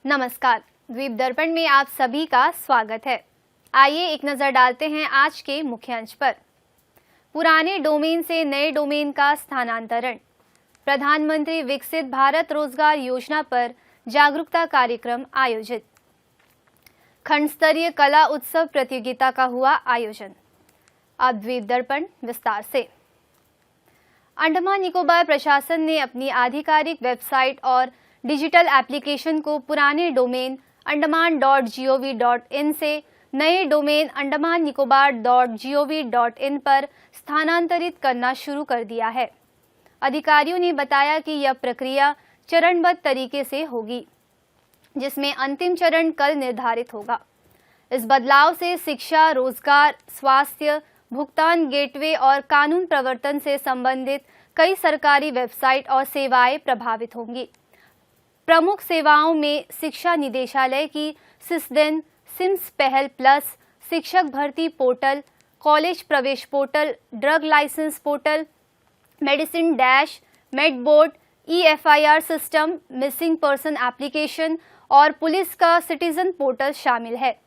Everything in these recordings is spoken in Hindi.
नमस्कार, द्वीप दर्पण में आप सभी का स्वागत है। आइए एक नजर डालते हैं आज के मुख्य अंश पर। पुराने डोमेन से नए डोमेन का स्थानांतरण, प्रधानमंत्री विकसित भारत रोजगार योजना पर जागरूकता कार्यक्रम आयोजित, खंड स्तरीय कला उत्सव प्रतियोगिता का हुआ आयोजन। अब द्वीप दर्पण विस्तार से। अंडमान निकोबार प्रशासन ने अपनी आधिकारिक वेबसाइट और डिजिटल एप्लीकेशन को पुराने डोमेन andaman.gov.in से नए डोमेन andaman-nicobar.gov.in पर स्थानांतरित करना शुरू कर दिया है। अधिकारियों ने बताया कि यह प्रक्रिया चरणबद्ध तरीके से होगी, जिसमें अंतिम चरण कल निर्धारित होगा। इस बदलाव से शिक्षा, रोजगार, स्वास्थ्य, भुगतान गेटवे और कानून प्रवर्तन से संबंधित कई सरकारी वेबसाइट और सेवाएं प्रभावित होंगी। प्रमुख सेवाओं में शिक्षा निदेशालय की सिसडेन, सिम्स पहल प्लस, शिक्षक भर्ती पोर्टल, कॉलेज प्रवेश portal, drug licence portal, medicine dash, Medboard, EFIR system, missing person application और पुलिस का सिटीजन पोर्टल शामिल है।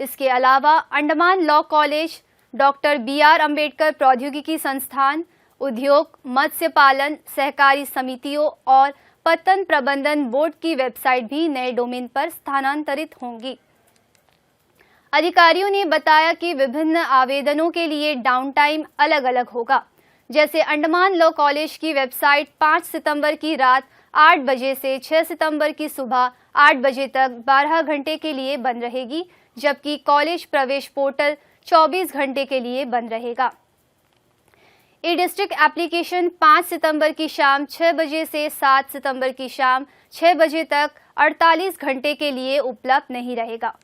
इसके अलावा Andaman law college, doctor BR Ambedkar प्रौद्योगिकी संस्थान, उद्योग, मत्स्य पालन, सहकारी समितियों और पत्तन प्रबंधन बोर्ड की वेबसाइट भी नए डोमेन पर स्थानांतरित होंगी। अधिकारियों ने बताया कि विभिन्न आवेदनों के लिए डाउन टाइम अलग अलग होगा। जैसे अंडमान लॉ कॉलेज की वेबसाइट 5 सितंबर की रात 8 बजे से 6 सितंबर की सुबह 8 बजे तक 12 घंटे के लिए बंद रहेगी, जबकि कॉलेज प्रवेश पोर्टल 24 घंटे के लिए बंद रहेगा। ई-डिस्ट्रिक्ट एप्लीकेशन 5 सितंबर की शाम 6 बजे से 7 सितंबर की शाम 6 बजे तक 48 घंटे के लिए उपलब्ध नहीं रहेगा।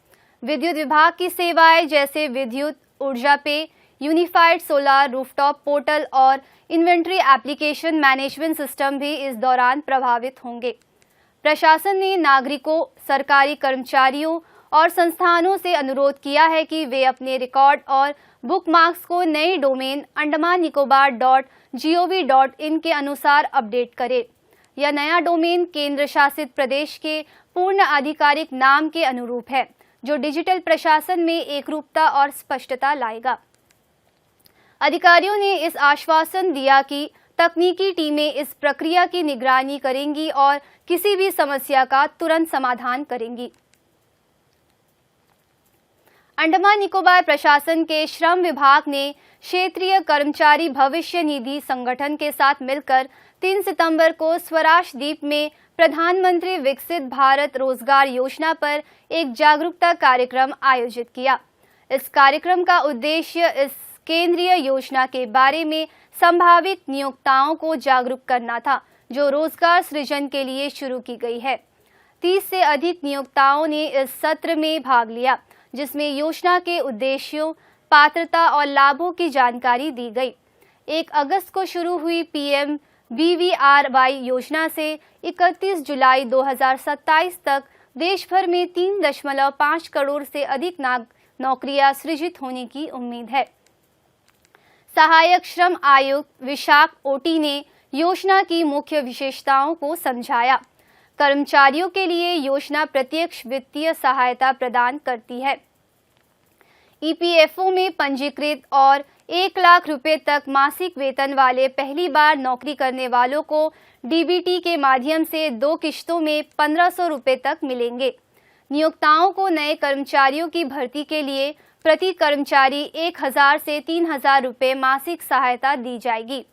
विद्युत विभाग की सेवाएं जैसे विद्युत, ऊर्जा पे, यूनिफाइड सोलर रूफटॉप पोर्टल और इन्वेंट्री एप्लीकेशन मैनेजमेंट सिस्टम भी इस दौरान प्रभावित होंगे। प्रशासन ने नागरिकों, सरकारी कर्मचारियों और संस्थानों से अनुरोध किया है कि वे अपने रिकॉर्ड और बुकमार्क्स को नए डोमेन andaman-nicobar.gov.in के अनुसार अपडेट करें। यह नया डोमेन केंद्र शासित प्रदेश के पूर्ण आधिकारिक नाम के अनुरूप है, जो डिजिटल प्रशासन में एकरूपता और स्पष्टता लाएगा। अधिकारियों ने इस आश्वासन दिया कि तकनीकी टीमें इस प्रक्रिया की निगरानी करेंगी और किसी भी समस्या का तुरंत समाधान करेंगी। अंडमान निकोबार प्रशासन के श्रम विभाग ने क्षेत्रीय कर्मचारी भविष्य निधि संगठन के साथ मिलकर 3 सितंबर को स्वराज द्वीप में प्रधानमंत्री विकसित भारत रोजगार योजना पर एक जागरूकता कार्यक्रम आयोजित किया। इस कार्यक्रम का उद्देश्य इस केंद्रीय योजना के बारे में संभावित नियोक्ताओं को जागरूक करना था, जो रोजगार सृजन के लिए शुरू की गई है। 30 से अधिक नियोक्ताओं ने इस सत्र में भाग लिया, जिसमें योजना के उद्देश्यों, पात्रता और लाभों की जानकारी दी गई। 1 अगस्त को शुरू हुई PMVVRY योजना से 31 जुलाई 2027 तक देश भर में 3.5 करोड़ से अधिक नौकरियां सृजित होने की उम्मीद है। सहायक श्रम आयुक्त विशाख ओटी ने योजना की मुख्य विशेषताओं को समझाया। कर्मचारियों के लिए योजना प्रत्यक्ष वित्तीय सहायता प्रदान करती है। EPFO में पंजीकृत और 1 लाख रुपए तक मासिक वेतन वाले पहली बार नौकरी करने वालों को DBT के माध्यम से 2 किश्तों में 1500 रुपए तक मिलेंगे। नियोक्ताओं को नए कर्मचारियों की भर्ती के लिए प्रति कर्मचारी 1000 से 3000 रुपए मासिक सहायता दी जाएगी।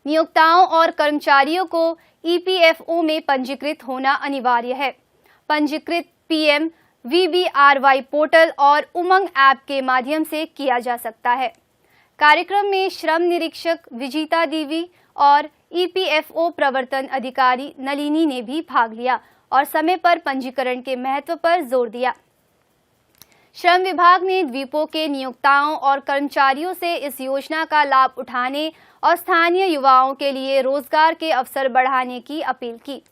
नियोक्ताओं और कर्मचारियों को EPFO में पंजीकृत होना अनिवार्य है। पंजीकृत PMVVRY पोर्टल और उमंग ऐप के माध्यम से किया जा सकता है। कार्यक्रम में श्रम निरीक्षक विजिता देवी और EPFO प्रवर्तन अधिकारी नलिनी ने भी भाग लिया और समय पर पंजीकरण के महत्व पर जोर दिया। श्रम विभाग ने द्वीपों के नियोक्ताओं और कर्मचारियों से इस योजना का लाभ उठाने और स्थानीय युवाओं के लिए रोजगार के अवसर बढ़ाने की अपील की।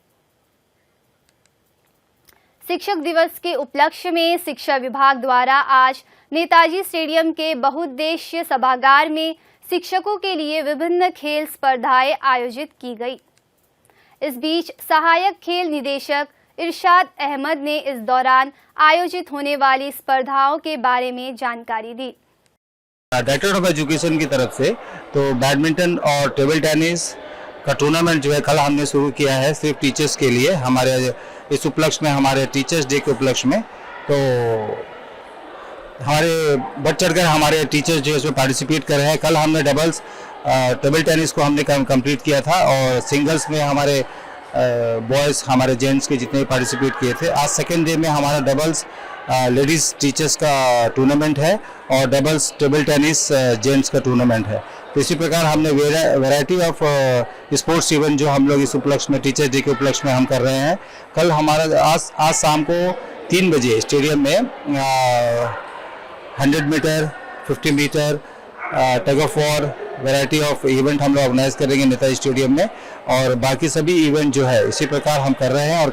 शिक्षक दिवस के उपलक्ष्य में शिक्षा विभाग द्वारा आज नेताजी स्टेडियम के बहुउद्देश्य सभागार में शिक्षकों के लिए विभिन्न खेल स्पर्धाएं आयोजित की गई। इस बीच सहायक खेल निदेशक इरशाद अहमद ने इस दौरान आयोजित होने वाली स्पर्धाओं के बारे में जानकारी दी। डायरेक्टर ऑफ एजुकेशन की तरफ से तो बैडमिंटन और टेबल टेनिस का टूर्नामेंट जो है कल हमने शुरू किया है सिर्फ टीचर्स के लिए। हमारे इस उपलक्ष्य में, हमारे टीचर्स डे के उपलक्ष्य में, तो हमारे बढ़ चढ़कर हमारे टीचर्स जो है इसमें पार्टिसिपेट कर रहे हैं। कल हमने डबल्स टेबल टेनिस को हमने कंप्लीट किया था और सिंगल्स में हमारे बॉयज़, हमारे जेंट्स के जितने पार्टिसिपेट किए थे। आज सेकेंड डे में हमारा डबल्स लेडीज़ टीचर्स का टूर्नामेंट है और डबल्स टेबल टेनिस जेंट्स का टूर्नामेंट है। तो इसी प्रकार हमने वैरायटी ऑफ स्पोर्ट्स इवेंट जो हम लोग इस उपलक्ष्य में, टीचर्स डे के उपलक्ष्य में हम कर रहे हैं। कल हमारा आज शाम को 3 बजे स्टेडियम में 100 metre, 50 metre, tug of war, variety of event हम लोग ऑर्गेनाइज करेंगे नेताजी स्टेडियम में। और बाकी सभी इवेंट जो है इसी प्रकार हम कर रहे हैं। और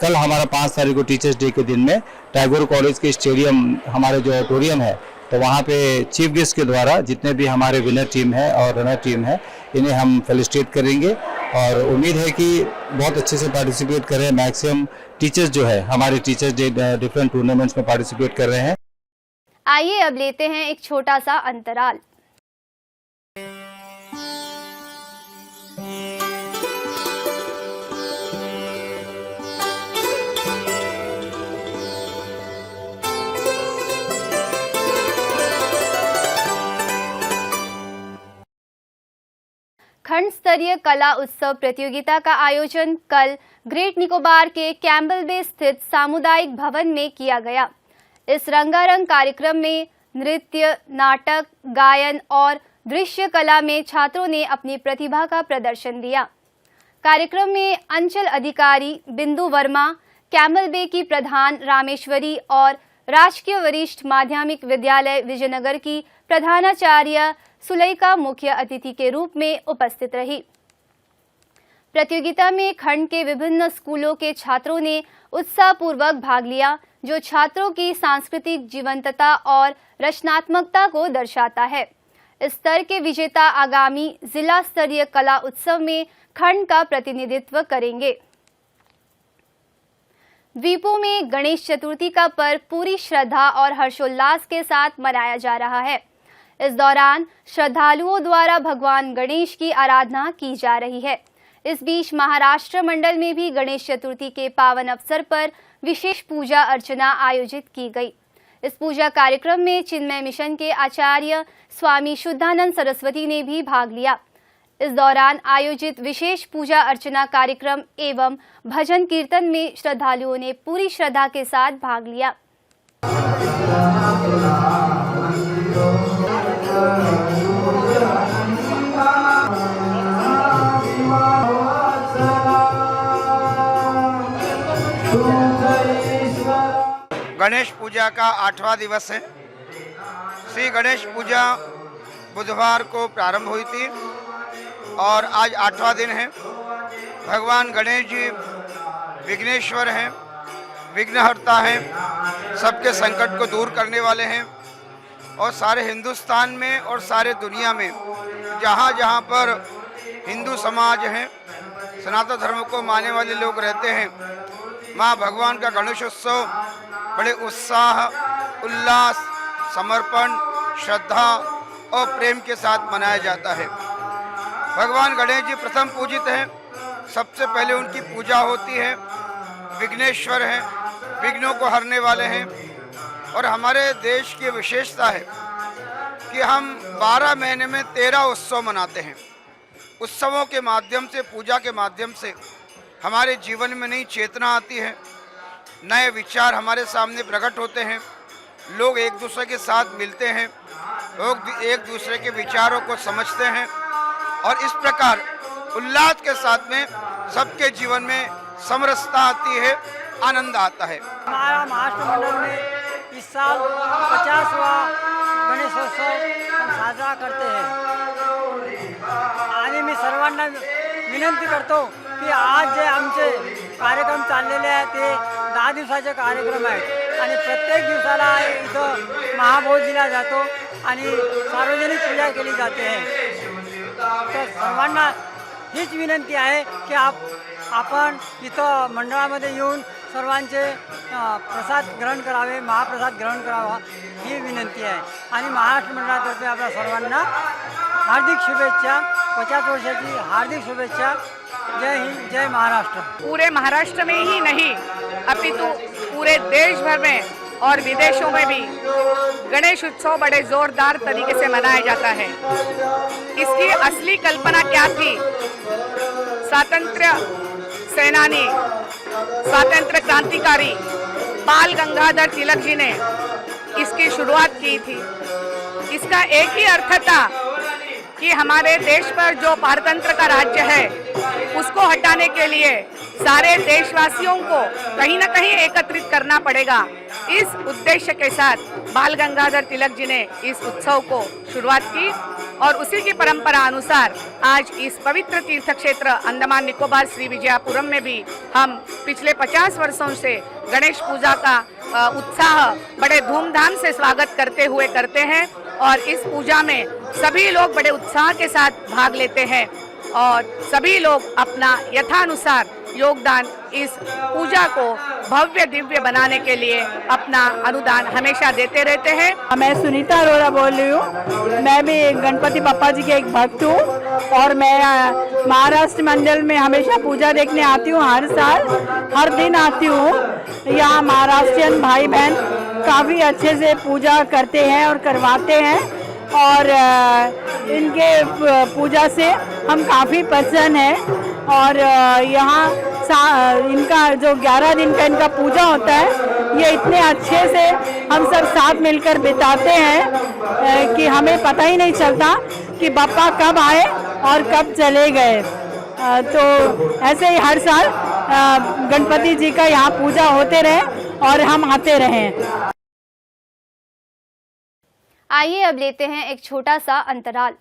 कल हमारा 5 तारीख को टीचर्स डे के दिन में टैगोर कॉलेज के स्टेडियम, हमारे जो ऑडिटोरियम है, तो वहाँ पे चीफ गेस्ट के द्वारा जितने भी हमारे विनर टीम है और रनर टीम है इन्हें हम फेलिसिटेट करेंगे। और उम्मीद है कि बहुत अच्छे से पार्टिसिपेट करें। मैक्सिमम टीचर्स जो है हमारे टीचर्स डे डिफरेंट टूर्नामेंट्स में पार्टिसिपेट कर रहे हैं। आइए अब लेते हैं एक छोटा सा अंतराल। खंड स्तरीय कला उत्सव प्रतियोगिता का आयोजन कल ग्रेट निकोबार के कैम्बल बे स्थित सामुदायिक भवन में किया गया। इस रंगारंग कार्यक्रम में नृत्य, नाटक, गायन और दृश्य कला में छात्रों ने अपनी प्रतिभा का प्रदर्शन दिया। कार्यक्रम में अंचल अधिकारी बिंदु वर्मा, कैम्बल बे की प्रधान रामेश्वरी और राजकीय वरिष्ठ माध्यमिक विद्यालय विजयनगर की प्रधानाचार्य सुलेखा मुख्य अतिथि के रूप में उपस्थित रही। प्रतियोगिता में खंड के विभिन्न स्कूलों के छात्रों ने उत्साहपूर्वक भाग लिया, जो छात्रों की सांस्कृतिक जीवंतता और रचनात्मकता को दर्शाता है। इस स्तर के विजेता आगामी जिला स्तरीय कला उत्सव में खंड का प्रतिनिधित्व करेंगे। द्वीपों में गणेश चतुर्थी का पर्व पूरी श्रद्धा और हर्षोल्लास के साथ मनाया जा रहा है। इस दौरान श्रद्धालुओं द्वारा भगवान गणेश की आराधना की जा रही है। इस बीच महाराष्ट्र मंडल में भी गणेश चतुर्थी के पावन अवसर पर विशेष पूजा अर्चना आयोजित की गई। इस पूजा कार्यक्रम में चिन्मय मिशन के आचार्य स्वामी शुद्धानंद सरस्वती ने भी भाग लिया। इस दौरान आयोजित विशेष पूजा अर्चना कार्यक्रम एवं भजन कीर्तन में श्रद्धालुओं ने पूरी श्रद्धा के साथ भाग लिया। गणेश पूजा का 8वां दिवस है। श्री गणेश पूजा बुधवार को प्रारंभ हुई थी और आज 8वां दिन है। भगवान गणेश जी विघ्नेश्वर हैं, विघ्नहर्ता हैं, सबके संकट को दूर करने वाले हैं। और सारे हिंदुस्तान में और सारे दुनिया में जहाँ जहाँ पर हिंदू समाज हैं, सनातन धर्म को मानने वाले लोग रहते हैं, माँ भगवान का गणेशोत्सव बड़े उत्साह, उल्लास, समर्पण, श्रद्धा और प्रेम के साथ मनाया जाता है। भगवान गणेश जी प्रथम पूजित हैं। सबसे पहले उनकी पूजा होती है। विघ्नेश्वर हैं, विघ्नों को हरने वाले हैं। और हमारे देश की विशेषता है कि हम 12 महीने में 13 उत्सव मनाते हैं। उत्सवों के माध्यम से, पूजा के माध्यम से हमारे जीवन में नई चेतना आती है, नए विचार हमारे सामने प्रकट होते हैं। लोग एक दूसरे के साथ मिलते हैं, लोग एक दूसरे के विचारों को समझते हैं और इस प्रकार उल्लास के साथ में सबके जीवन में समरसता आती है, आनंद आता है। हमारा महाराष्ट्र मंडल में इस साल 50वां गणेशोत्सव हम साजरा करते हैं आणि मी सर्वांना विनंती करतो की आज जे आमचे कार्यक्रम चाललेले आहेत ते 10 दिवसाचे कार्यक्रम आहेत आणि प्रत्येक दिवसाला इथं महाभोज दिला जातो आणि सार्वजनिक पूजा केली जाते आहे। तर सर्वांना हीच विनंती आहे की आपण इथं मंडळामध्ये येऊन सर्वांचे प्रसाद ग्रहण करावे, महाप्रसाद ग्रहण करावा ही विनंती आहे. आणि महाराष्ट्र मंडळातर्फे आपल्या सर्वांना हार्दिक शुभेच्छा, 50 वर्षाची हार्दिक शुभेच्छा. जय हिंद, जय महाराष्ट्र. पूरे महाराष्ट्र में ही नहीं अपितु पूरे देश भर में और विदेशों में भी गणेश उत्सव बड़े जोरदार तरीके से मनाया जाता है. इसकी असली कल्पना क्या थी? स्वातंत्र्य सेनानी, स्वातंत्र्य क्रांतिकारी बाल गंगाधर तिलक जी ने इसकी शुरुआत की थी. इसका एक ही अर्थ था कि हमारे देश पर जो पारतंत्र का राज्य है उसको हटाने के लिए सारे देशवासियों को कहीं ना कहीं एकत्रित करना पड़ेगा. इस उद्देश्य के साथ बाल गंगाधर तिलक जी ने इस उत्सव को शुरुआत की और उसी की परंपरा अनुसार आज इस पवित्र तीर्थ क्षेत्र अंडमान निकोबार श्री विजयपुरम में भी हम पिछले 50 वर्षों से गणेश पूजा का उत्साह बड़े धूमधाम से स्वागत करते हुए करते हैं और इस पूजा में सभी लोग बड़े उत्साह के साथ भाग लेते हैं और सभी लोग अपना यथानुसार योगदान इस पूजा को भव्य दिव्य बनाने के लिए अपना अनुदान हमेशा देते रहते हैं. मैं सुनीता अरोड़ा बोल रही हूँ. मैं भी गणपति बप्पा जी के एक भक्त हूँ और मैं महाराष्ट्र मंडल में हमेशा पूजा देखने आती हूँ. हर साल हर दिन आती हूँ. यहाँ महाराष्ट्रियन भाई बहन काफ़ी अच्छे से पूजा करते हैं और करवाते हैं और इनके पूजा से हम काफ़ी प्रसन्न हैं. और यहाँ इनका जो 11 दिन का इनका पूजा होता है ये इतने अच्छे से हम सब साथ मिलकर बिताते हैं कि हमें पता ही नहीं चलता कि बप्पा कब आए और कब चले गए. तो ऐसे ही हर साल गणपति जी का यहाँ पूजा होते रहे और हम आते रहें. आइए अब लेते हैं एक छोटा सा अंतराल.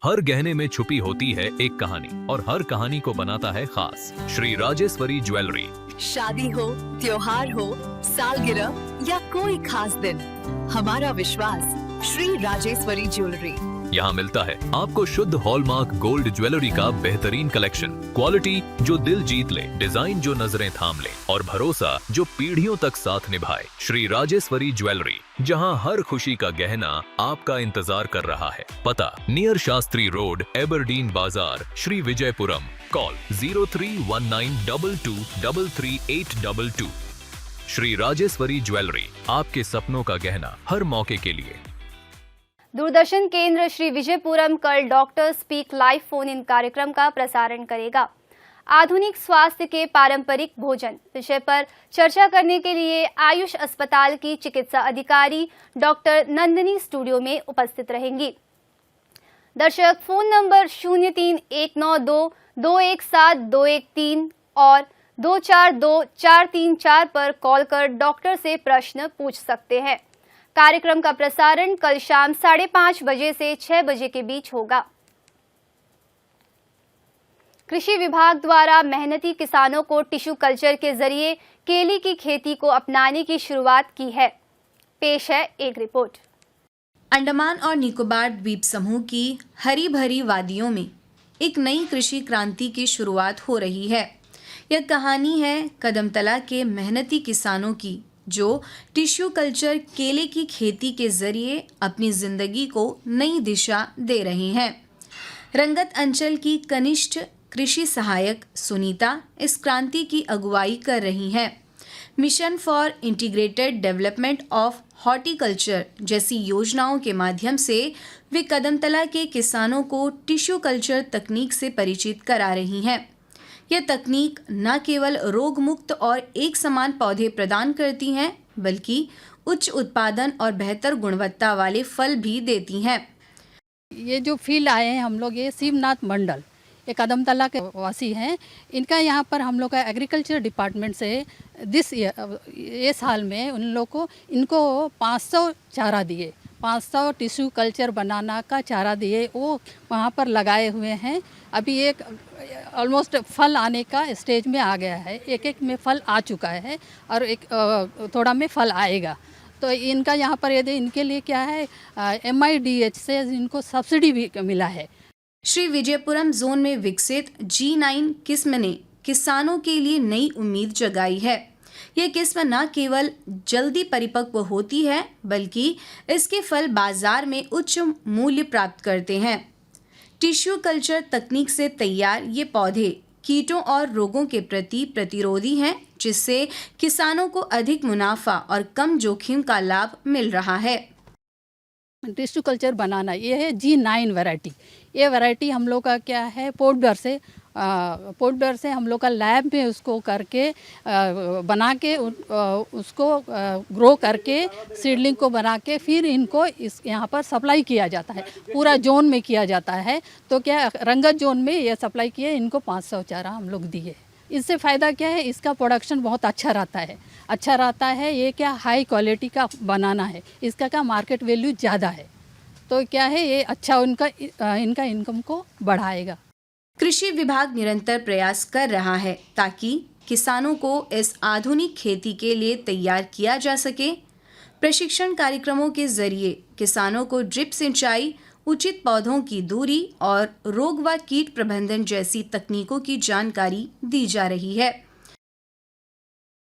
हर गहने में छुपी होती है एक कहानी और हर कहानी को बनाता है खास. श्री राजेश्वरी ज्वेलरी. शादी हो, त्योहार हो, सालगिरह या कोई खास दिन, हमारा विश्वास श्री राजेश्वरी ज्वेलरी. यहाँ मिलता है आपको शुद्ध हॉलमार्क गोल्ड ज्वेलरी का बेहतरीन कलेक्शन. क्वालिटी जो दिल जीत ले, डिजाइन जो नजरें थाम ले और भरोसा जो पीढ़ियों तक साथ निभाए. श्री राजेश्वरी ज्वेलरी, जहाँ हर खुशी का गहना आपका इंतजार कर रहा है. पता नियर शास्त्री रोड, एबरडीन बाजार, श्री विजयपुरम. कॉल 031922333822. श्री राजेश्वरी ज्वेलरी, आपके सपनों का गहना हर मौके के लिए. दूरदर्शन केंद्र श्री विजयपुरम कल doctor speak live phone in कार्यक्रम का प्रसारण करेगा. आधुनिक स्वास्थ्य के पारंपरिक भोजन विषय पर चर्चा करने के लिए आयुष अस्पताल की चिकित्सा अधिकारी डॉक्टर नंदिनी स्टूडियो में उपस्थित रहेंगी. दर्शक फोन नंबर 031922172113 और 242434 पर कॉल कर डॉक्टर से प्रश्न पूछ सकते हैं. कार्यक्रम का प्रसारण कल शाम 5:30 बजे से 6 बजे के बीच होगा. कृषि विभाग द्वारा मेहनती किसानों को टिश्यू कल्चर के जरिए केले की खेती को अपनाने की शुरुआत की है. पेश है एक रिपोर्ट. अंडमान और निकोबार द्वीप समूह की हरी भरी वादियों में एक नई कृषि क्रांति की शुरुआत हो रही है. यह कहानी है कदमतला के मेहनती किसानों की, जो टिश्यू कल्चर केले की खेती के जरिए अपनी जिंदगी को नई दिशा दे रहे हैं. रंगत अंचल की कनिष्ठ कृषि सहायक सुनीता इस क्रांति की अगुवाई कर रही हैं. Mission for integrated development of horticulture जैसी योजनाओं के माध्यम से वे कदमतला के किसानों को टिश्यू कल्चर तकनीक से परिचित करा रही हैं. यह तकनीक न केवल रोग मुक्त और एक समान पौधे प्रदान करती हैं, बल्कि उच्च उत्पादन और बेहतर गुणवत्ता वाले फल भी देती हैं. ये जो फील्ड आए हैं हम लोग, ये शिवनाथ मंडल, ये कदमतला के वासी हैं. इनका यहाँ पर हम लोग का एग्रीकल्चर डिपार्टमेंट से ये साल में उन लोग को इनको 500 चारा दिए, 500 टिश्यू कल्चर बनाना का चारा दिए. वो वहाँ पर लगाए हुए हैं. अभी एक ऑलमोस्ट फल आने का स्टेज में आ गया है. एक में फल आ चुका है और एक थोड़ा में फल आएगा. तो इनका यहाँ पर यदि इनके लिए क्या है, MIDH से इनको सब्सिडी भी मिला है. श्री विजयपुरम जोन में विकसित G9 किस्म ने किसानों के लिए नई उम्मीद जगाई है। यह किस्म न केवल जल्दी परिपक्व होती है बल्कि इसके फल बाजार में उच्च मूल्य प्राप्त करते हैं। टिश्यू कल्चर तकनीक से तैयार ये पौधे कीटों और रोगों के प्रति प्रतिरोधी हैं, जिससे किसानों को अधिक मुनाफा और कम जोखिम का लाभ मिल रहा है। टिश्यू कल्चर बनाना ये है G9 वैरायटी। ये वैरायटी हम लोग का क्या है, पोडर से हम लोग का लैब में उसको करके बना के उसको ग्रो करके सीडलिंग को बना के फिर इनको इस यहाँ पर सप्लाई किया जाता है। पूरा जोन में किया जाता है। तो क्या रंगत जोन में ये सप्लाई किए, इनको 500 चारा हम लोग दिए। इससे फ़ायदा क्या है, इसका प्रोडक्शन बहुत अच्छा रहता है। ये क्या हाई क्वालिटी का बनाना है, इसका क्या मार्केट वैल्यू ज़्यादा है। तो क्या है, ये अच्छा इनका इनकम को बढ़ाएगा। कृषि विभाग निरंतर प्रयास कर रहा है ताकि किसानों को इस आधुनिक खेती के लिए तैयार किया जा सके। प्रशिक्षण कार्यक्रमों के जरिए किसानों को ड्रिप सिंचाई, उचित पौधों की दूरी और रोग व कीट प्रबंधन जैसी तकनीकों की जानकारी दी जा रही है।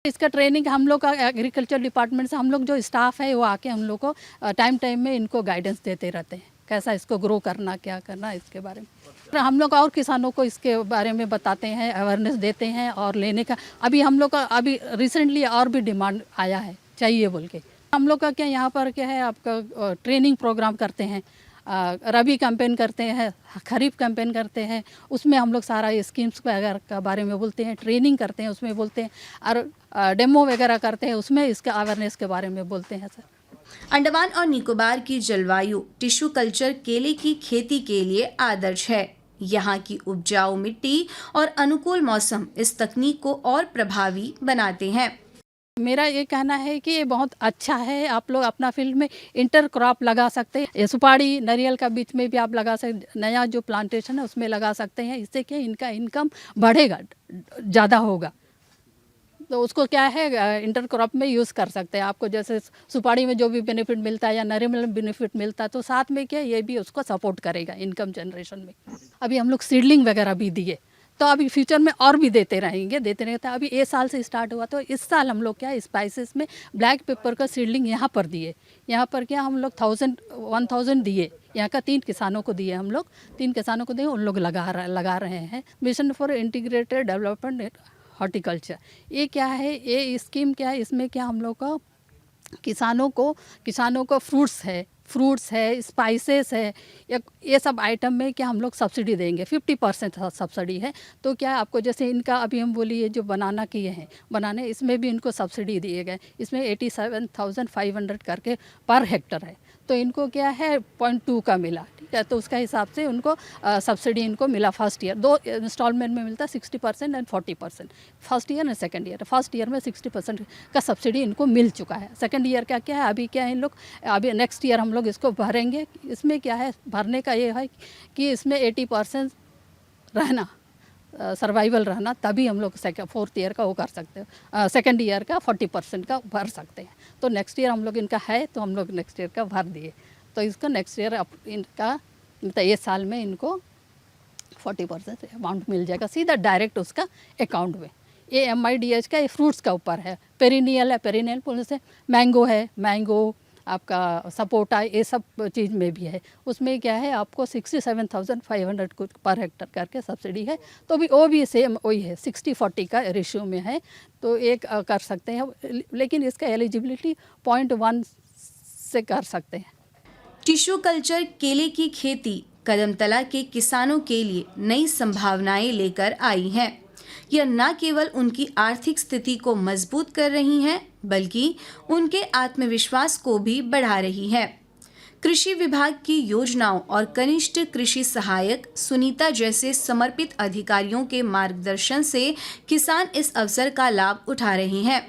इसका ट्रेनिंग हम लोग का एग्रीकल्चर डिपार्टमेंट से हम लोग जो स्टाफ है वो आके हम लोग को टाइम में इनको गाइडेंस देते रहते हैं, कैसा इसको ग्रो करना, क्या करना, इसके बारे में हम लोग और किसानों को इसके बारे में बताते हैं, अवेयरनेस देते हैं। और लेने का अभी हम लोग का अभी रिसेंटली और भी डिमांड आया है, चाहिए बोल के। हम लोग का क्या यहाँ पर क्या है, आपका ट्रेनिंग प्रोग्राम करते हैं, रबी कैंपेन करते हैं, खरीफ कैंपेन करते हैं। उसमें हम लोग सारा स्कीम्स वगैरह के बारे में बोलते हैं, ट्रेनिंग करते हैं, उसमें बोलते हैं, और डेमो वगैरह करते हैं, उसमें इसके अवेयरनेस के बारे में बोलते हैं सर। अंडमान और निकोबार की जलवायु टिश्यू कल्चर केले की खेती के लिए आदर्श है। यहाँ की उपजाऊ मिट्टी और अनुकूल मौसम इस तकनीक को और प्रभावी बनाते हैं। मेरा ये कहना है कि ये बहुत अच्छा है। आप लोग अपना फील्ड में इंटर क्रॉप लगा सकते हैं। ये सुपारी, नारियल का बीच में भी आप लगा सकते, नया जो प्लांटेशन है उसमें लगा सकते हैं। इससे क्या इनका इनकम बढ़ेगा, ज़्यादा होगा। तो उसको क्या है, इंटर क्रॉप में यूज़ कर सकते हैं। आपको जैसे सुपारी में जो भी बेनिफिट मिलता है या नारियल में बेनिफिट मिलता है, तो साथ में क्या ये भी उसको सपोर्ट करेगा इनकम जनरेशन में। अभी हम लोग सीडलिंग वगैरह भी दिए, तो अभी फ्यूचर में और भी देते रहेंगे। अभी ये साल से स्टार्ट हुआ, तो इस साल हम लोग क्या स्पाइसेस में ब्लैक पेपर का सीडलिंग यहाँ पर दिए। यहाँ पर क्या हम लोग 1000 दिए, यहाँ का 3 किसानों को दिए। हम लोग 3 किसानों को दिए, उन लोग लगा रहे हैं। Mission for integrated development horticulture, ये क्या है, ये स्कीम क्या है, इसमें क्या हम लोग का किसानों को फ्रूट्स है, स्पाइसेस है, ये सब आइटम में क्या हम लोग सब्सिडी देंगे। 50% सब्सिडी है। तो क्या आपको जैसे इनका अभी हम बोलिए जो बनाना किए हैं, बनाने इसमें भी इनको सब्सिडी दिए गए। इसमें 87,500 करके पर हेक्टर है। तो इनको क्या है 0.2 का मिला, ठीक है। तो उसका हिसाब से उनको सब्सिडी इनको मिला। फर्स्ट ईयर 2 इंस्टॉलमेंट में मिलता है, 60% and 40%। First year and second year. First year में 60% का सब्सिडी इनको मिल चुका है। सेकंड ईयर का क्या है, अभी क्या है, इन लोग अभी नेक्स्ट ईयर हम लोग इसको भरेंगे। इसमें क्या है, भरने का ये है कि इसमें 80% रहना, सर्वाइवल रहना, तभी हम लोग 4th ईयर का वो कर सकते हैं। सेकंड ईयर का 40% का भर सकते हैं। तो नेक्स्ट ईयर हम लोग इनका है, तो हम लोग नेक्स्ट ईयर का भर दिए। तो इसको नेक्स्ट ईयर इनका मतलब ये साल में इनको 40% अमाउंट मिल जाएगा सीधा डायरेक्ट उसका अकाउंट में। ये MIDH का, ये फ्रूट्स का ऊपर है। पेरिनियल है, पेरिनियल बोलने से मैंगो है, मैंगो आपका सपोटा, ये सब चीज़ में भी है। उसमें क्या है, आपको 67,500 कुछ पर हेक्टर करके सब्सिडी है। तो भी वो भी सेम वही है, 60-40 का रेशियो में है। तो एक कर सकते हैं, लेकिन इसका एलिजिबिलिटी 0.1 से कर सकते हैं। टिश्यू कल्चर केले की खेती कदमतला के किसानों के लिए नई संभावनाएं लेकर आई हैं। यह न केवल उनकी आर्थिक स्थिति को मजबूत कर रही हैं, बल्कि उनके आत्मविश्वास को भी बढ़ा रही है। कृषि विभाग की योजनाओं और कनिष्ठ कृषि सहायक सुनीता जैसे समर्पित अधिकारियों के मार्गदर्शन से किसान इस अवसर का लाभ उठा रहे हैं।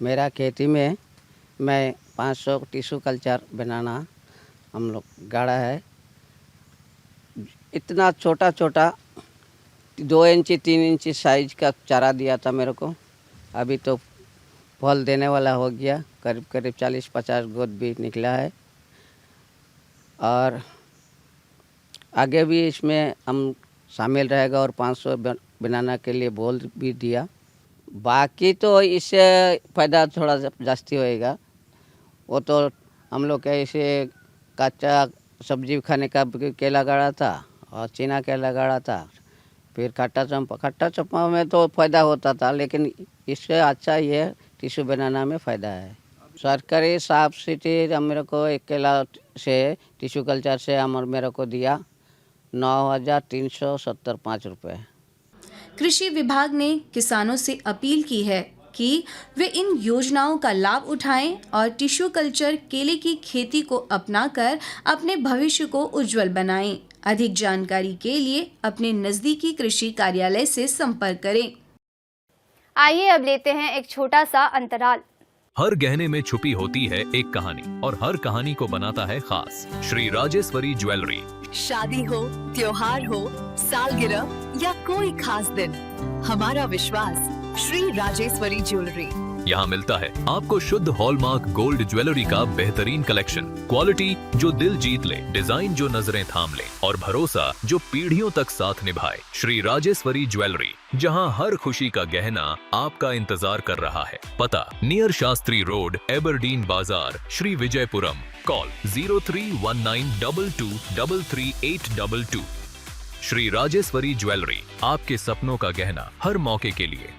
मेरा खेती में मैं 500 टिश्यू कल्चर बनाना हम लोग गाड़ा है। इतना छोटा 2 इंची 3 इंची साइज का चारा दिया था मेरे को। अभी तो फल देने वाला हो गया, करीब 40-50 गोद भी निकला है। और आगे भी इसमें हम शामिल रहेगा और 500 बनाना के लिए बोल भी दिया। बाकी तो इससे फ़ायदा थोड़ा जास्ती होएगा। वो तो हम लोग के ऐसे कच्चा सब्जी खाने का केला गाड़ा था और चीना केला गाड़ा था, फिर खट्टा चंपा में तो फ़ायदा होता था, लेकिन इससे अच्छा ये टिश्यू बनाना में फ़ायदा है। सरकारी सब्सिडी मेरे को एक केला से टिश्यू कल्चर से मेरे को दिया 9,375 रुपये। कृषि विभाग ने किसानों से अपील की है कि वे इन योजनाओं का लाभ उठाएं और टिश्यू कल्चर केले की खेती को अपनाकर अपने भविष्य को उज्जवल बनाएं। अधिक जानकारी के लिए अपने नजदीकी कृषि कार्यालय से संपर्क करें। आइए अब लेते हैं एक छोटा सा अंतराल। हर गहने में छुपी होती है एक कहानी और हर कहानी को बनाता है खास। श्री राजेश्वरी ज्वेलरी। शादी हो, त्योहार हो, सालगिरह या कोई खास दिन, हमारा विश्वास श्री राजेश्वरी ज्वेलरी। यहाँ मिलता है आपको शुद्ध हॉलमार्क गोल्ड ज्वेलरी का बेहतरीन कलेक्शन, क्वालिटी जो दिल जीत ले, डिजाइन जो नजरें थाम ले और भरोसा जो पीढ़ियों तक साथ निभाए। श्री राजेश्वरी ज्वेलरी, जहाँ हर खुशी का गहना आपका इंतजार कर रहा है। पता नियर शास्त्री रोड, एबरडीन बाजार, श्री विजयपुरम। कॉल 031922333822। श्री राजेश्वरी ज्वेलरी, आपके सपनों का गहना हर मौके के लिए।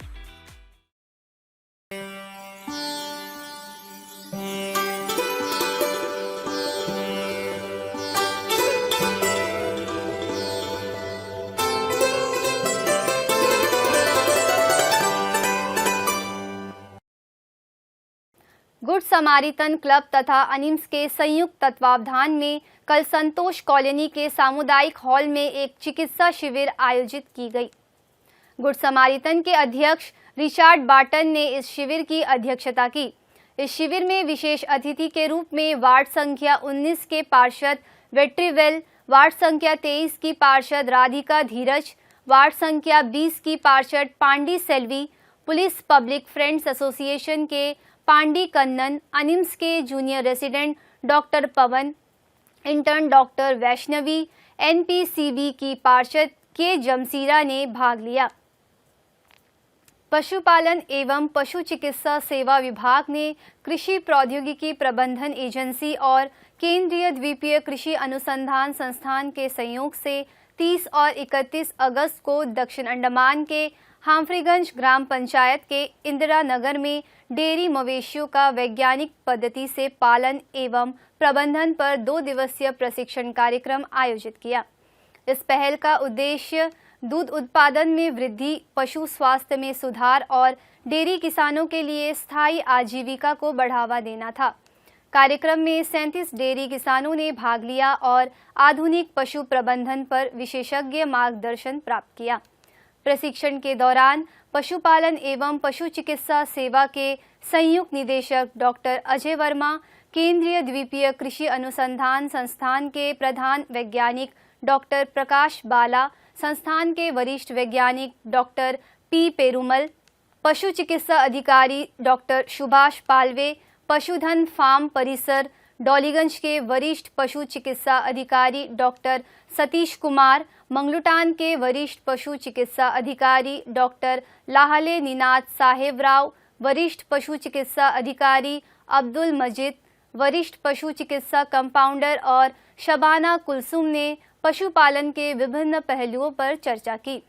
गुड समारितन क्लब तथा अनिम्स के संयुक्त तत्वावधान में कल संतोष कॉलोनी के सामुदायिक हॉल में एक चिकित्सा शिविर आयोजित की गई। गुड समारितन के अध्यक्ष रिचार्ड बार्टन ने इस शिविर की अध्यक्षता की। इस शिविर में विशेष अतिथि के रूप में वार्ड संख्या 19 के पार्षद वेट्रीवेल, वार्ड संख्या 23 की पार्षद राधिका धीरज, वार्ड संख्या 20 की पार्षद Pandi Selvi, police public friends association के पांडी कन्नन, अनिम्स के junior resident doctor Pavan, intern doctor Vaishnavi, NPCB की पार्षद के जमसीरा ने भाग लिया। पशुपालन एवं पशु चिकित्सा सेवा विभाग ने कृषि प्रौद्योगिकी प्रबंधन एजेंसी और केंद्रीय द्वीपीय कृषि अनुसंधान संस्थान के सहयोग से 30 और 31 अगस्त को दक्षिण अंडमान के हाम्फ्रीगंज ग्राम पंचायत के इंदिरा नगर में डेयरी मवेशियों का वैज्ञानिक पद्धति से पालन एवं प्रबंधन पर 2 दिवसीय प्रशिक्षण कार्यक्रम आयोजित किया। इस पहल का उद्देश्य दूध उत्पादन में वृद्धि, पशु स्वास्थ्य में सुधार और डेयरी किसानों के लिए स्थायी आजीविका को बढ़ावा देना था। कार्यक्रम में 37 डेयरी किसानों ने भाग लिया और आधुनिक पशु प्रबंधन पर विशेषज्ञ मार्गदर्शन प्राप्त किया। प्रशिक्षण के दौरान पशुपालन एवं पशु चिकित्सा सेवा के संयुक्त निदेशक डॉक्टर अजय वर्मा, केंद्रीय द्वीपीय कृषि अनुसंधान संस्थान के प्रधान वैज्ञानिक डॉक्टर प्रकाश बाला, संस्थान के वरिष्ठ वैज्ञानिक डॉक्टर पी पेरुमल, पशु चिकित्सा अधिकारी डॉक्टर सुभाष पालवे, पशुधन फार्म परिसर डॉलीगंज के वरिष्ठ पशु चिकित्सा अधिकारी डॉक्टर सतीश कुमार, मंगलुटान के वरिष्ठ पशु चिकित्सा अधिकारी डॉक्टर लाहले निनाद साहेब राव, वरिष्ठ पशु चिकित्सा अधिकारी अब्दुल मजीद, वरिष्ठ पशु चिकित्सा कंपाउंडर और शबाना कुलसुम ने पशुपालन के विभिन्न पहलुओं पर चर्चा की।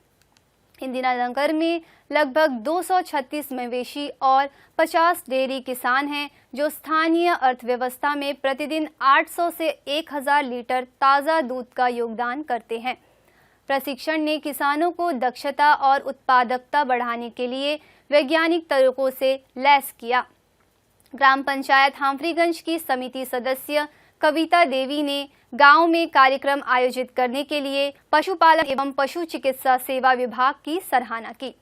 इंदिरा नगर में लगभग 236 मवेशी और 50 डेयरी किसान हैं जो स्थानीय अर्थव्यवस्था में प्रतिदिन 800 से 1000 लीटर ताज़ा दूध का योगदान करते हैं। प्रशिक्षण ने किसानों को दक्षता और उत्पादकता बढ़ाने के लिए वैज्ञानिक तरीकों से लैस किया। ग्राम पंचायत हाम्फ्रीगंज की समिति सदस्य कविता देवी ने गांव में कार्यक्रम आयोजित करने के लिए पशुपालन एवं पशु चिकित्सा सेवा विभाग की सराहना की।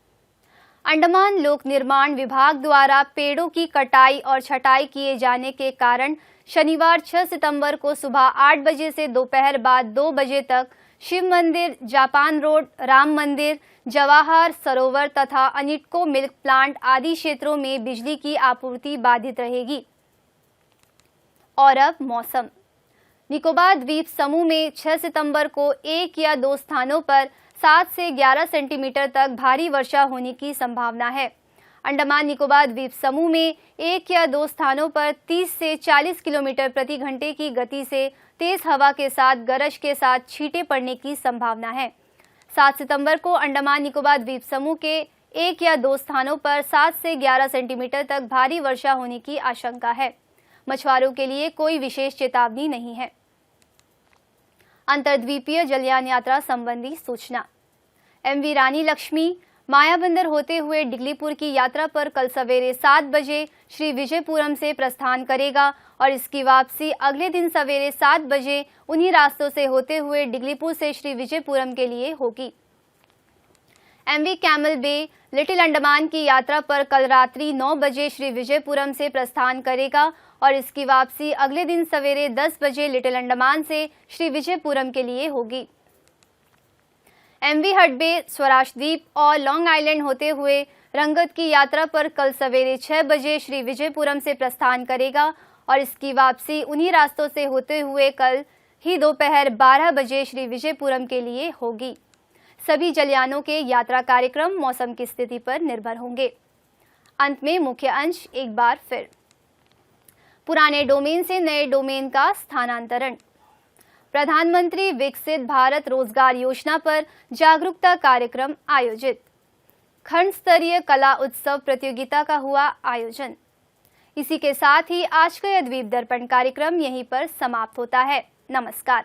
अंडमान लोक निर्माण विभाग द्वारा पेड़ों की कटाई और छटाई किए जाने के कारण शनिवार 6 सितंबर को सुबह 8 बजे से दोपहर बाद 2 बजे तक शिव मंदिर, जापान रोड, राम मंदिर, जवाहर सरोवर तथा अनिटको मिल्क प्लांट आदि क्षेत्रों में बिजली की आपूर्ति बाधित रहेगी। और अब मौसम। निकोबार द्वीप समूह में 6 सितंबर को 1 या 2 स्थानों पर 7 से 11 सेंटीमीटर तक भारी वर्षा होने की संभावना है। अंडमान निकोबार द्वीप समूह में 1 या 2 स्थानों पर 30 से 40 किलोमीटर प्रति घंटे की गति से तेज हवा के साथ गरज के साथ छींटे पड़ने की संभावना है। 7 सितंबर को अंडमान निकोबार द्वीप समूह के 1 या 2 स्थानों पर 7 से 11 सेंटीमीटर तक भारी वर्षा होने की आशंका है। मछुआरों के लिए कोई विशेष चेतावनी नहीं है। अंतर्द्वीपीय जलयान यात्रा संबंधी सूचना। MV रानी लक्ष्मी मायाबंदर होते हुए डिगलीपुर की यात्रा पर कल सवेरे 7 बजे श्री विजयपुरम से प्रस्थान करेगा और इसकी वापसी अगले दिन सवेरे 7 बजे उन्हीं रास्तों से होते हुए डिगलीपुर से श्री विजयपुरम के लिए होगी। MV कैमल बे लिटिल अंडमान की यात्रा पर कल रात्रि 9 बजे श्री विजयपुरम से प्रस्थान करेगा और इसकी वापसी अगले दिन सवेरे 10 बजे लिटिल अंडमान से श्री विजयपुरम के लिए होगी। MV हड बे स्वराज द्वीप और लॉन्ग आइलैंड होते हुए रंगत की यात्रा पर कल सवेरे 6 बजे श्री विजयपुरम से प्रस्थान करेगा और इसकी वापसी उन्हीं रास्तों से होते हुए कल ही दोपहर 12 बजे श्री विजयपुरम के लिए होगी। सभी जलयानों के यात्रा कार्यक्रम मौसम की स्थिति पर निर्भर होंगे। अंत में मुख्य अंश एक बार फिर। पुराने डोमेन से नए डोमेन का स्थानांतरण। प्रधानमंत्री विकसित भारत रोजगार योजना पर जागरूकता कार्यक्रम आयोजित। खंड स्तरीय कला उत्सव प्रतियोगिता का हुआ आयोजन। इसी के साथ ही आज का यह द्वीप दर्पण कार्यक्रम यहीं पर समाप्त होता है। नमस्कार।